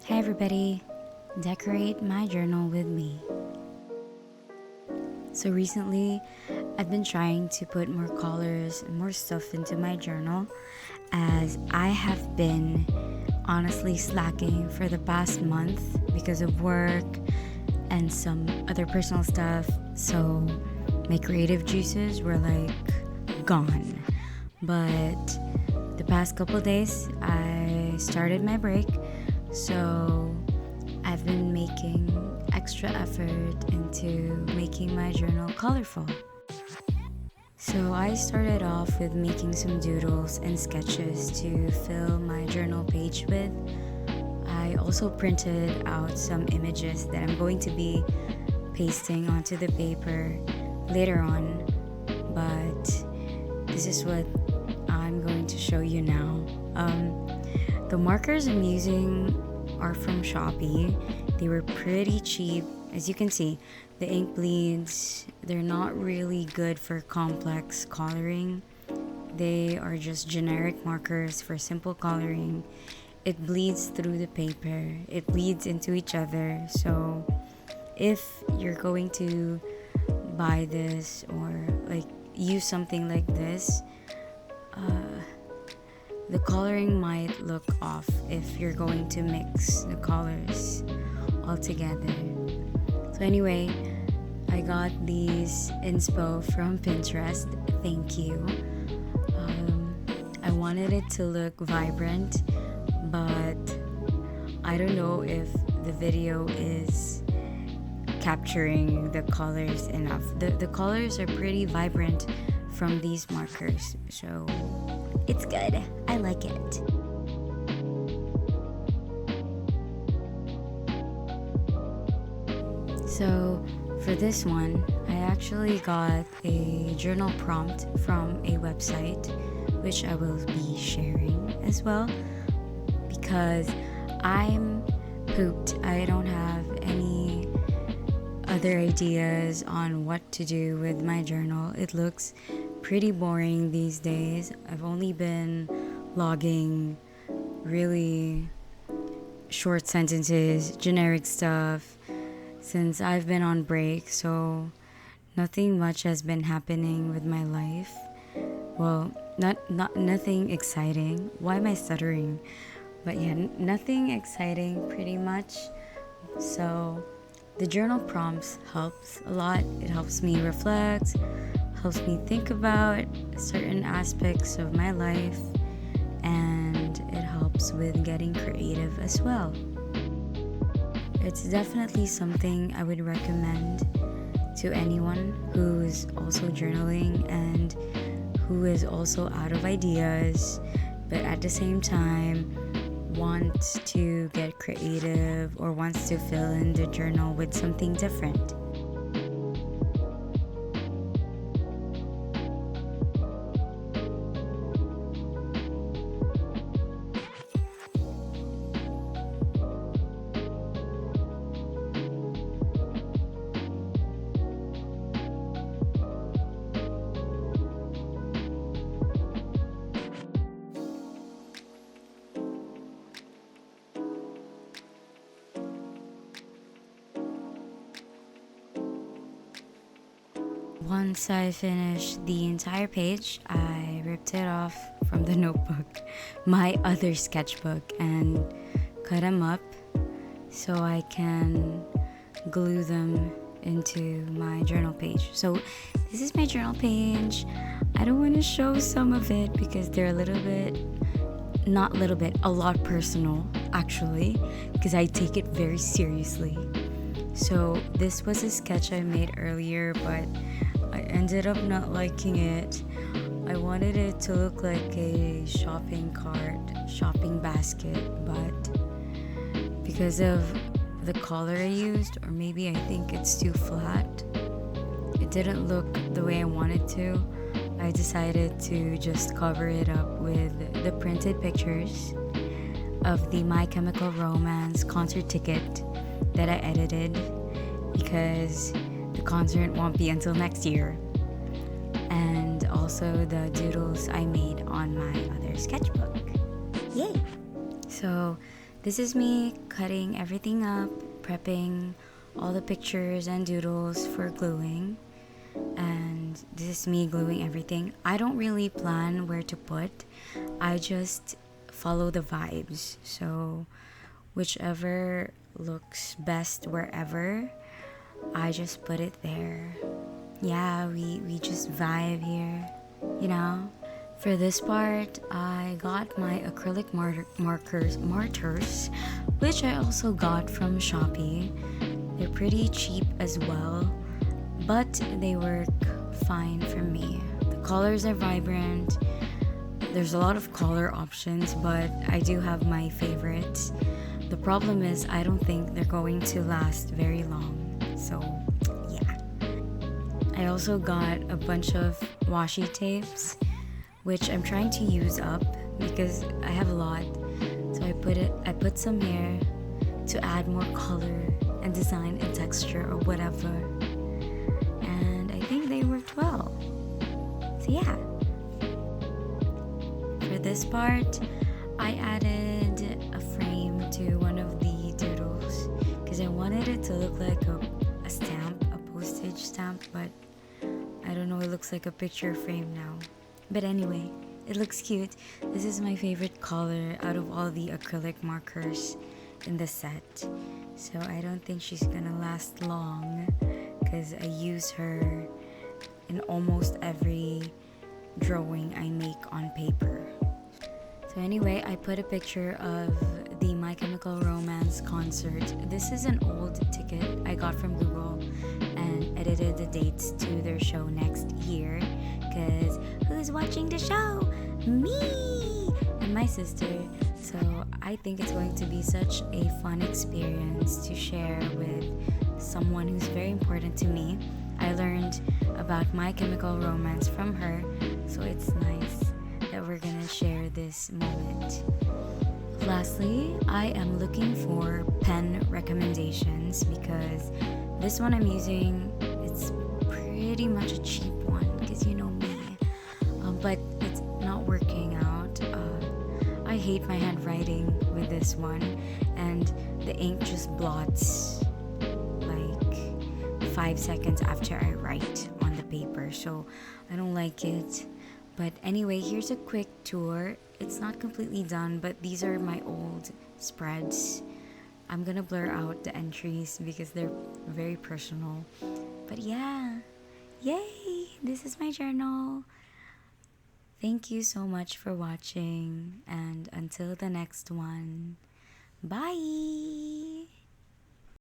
Hi everybody, decorate my journal with me. So recently, I've been trying to put more colors and more stuff into my journal as I have been honestly slacking for the past month because of work and some other personal stuff. So my creative juices were like gone. But the past couple days, I started my break. So I've been making extra effort into making my journal colorful. So I started off with making some doodles and sketches to fill my journal page with. I also printed out some images that I'm going to be pasting onto the paper later on, but this is what I'm going to show you now. The markers I'm using are from Shopee. They were pretty cheap. As you can see, the ink bleeds. They're not really good for complex coloring. They are just generic markers for simple coloring. It bleeds through the paper. It bleeds into each other. So if you're going to buy this or like use something like this, the coloring might look off if you're going to mix the colors all together. So anyway, I got these inspo from Pinterest. Thank you. I wanted it to look vibrant, but I don't know if the video is capturing the colors enough. The colors are pretty vibrant from these markers, so it's good. I like it. So for this one, I actually got a journal prompt from a website, which I will be sharing as well, because I'm pooped. I don't have any other ideas on what to do with my journal. It looks pretty boring these days. I've only been logging really short sentences, generic stuff since I've been on break, so nothing much has been happening with my life. Well, nothing exciting. Why am I stuttering? But yeah, nothing exciting pretty much. So the journal prompts helps a lot. It helps me reflect, helps me think about certain aspects of my life, and it helps with getting creative as well. It's definitely something I would recommend to anyone who is also journaling and who is also out of ideas, but at the same time wants to get creative or wants to fill in the journal with something different. Once I finished the entire page, I ripped it off from the notebook, my other sketchbook, and cut them up so I can glue them into my journal page. So this is my journal page. I don't want to show some of it because they're a lot personal actually, because I take it very seriously. So this was a sketch I made earlier, but I ended up not liking it. I wanted it to look like a shopping basket, but because of the color I used, or maybe I think it's too flat, it didn't look the way I wanted to. I decided to just cover it up with the printed pictures of the My Chemical Romance concert ticket that I edited, because the concert won't be until next year, and also the doodles I made on my other sketchbook. Yay! So This is me cutting everything up, prepping all the pictures and doodles for gluing. And this is me gluing everything. I don't really plan where to put, I just follow the vibes. So, whichever looks best wherever, I just put it there. Yeah, we just vibe here, you know? For this part, I got my acrylic markers, which I also got from Shopee. They're pretty cheap as well, but they work fine for me. The colors are vibrant. There's a lot of color options, but I do have my favorites. The problem is I don't think they're going to last very long. So, yeah. I also got a bunch of washi tapes, which I'm trying to use up because I have a lot. So I put some here to add more color and design and texture or whatever. And I think they worked well. So yeah. For this part, I added a frame to one of the doodles because I wanted it to look like a stamp, a postage stamp, but I don't know, it looks like a picture frame now. But anyway, it looks cute. This is my favorite color out of all the acrylic markers in the set. So I don't think she's gonna last long because I use her in almost every drawing I make on paper. So anyway, I put a picture of the My Chemical Romance concert. This is an old ticket I got from Google and edited the dates to their show next year. Because who's watching the show? Me and my sister. So I think it's going to be such a fun experience to share with someone who's very important to me. I learned about My Chemical Romance from her, so it's nice that we're gonna share this moment. Lastly, I am looking for pen recommendations because this one I'm using, it's pretty much a cheap one because you know me, but it's not working out. I hate my handwriting with this one, and the ink just blots like 5 seconds after I write on the paper, so I don't like it. But anyway, here's a quick tour. It's not completely done, but these are my old spreads. I'm gonna blur out the entries because they're very personal. But yeah, yay! This is my journal. Thank you so much for watching, and until the next one, bye!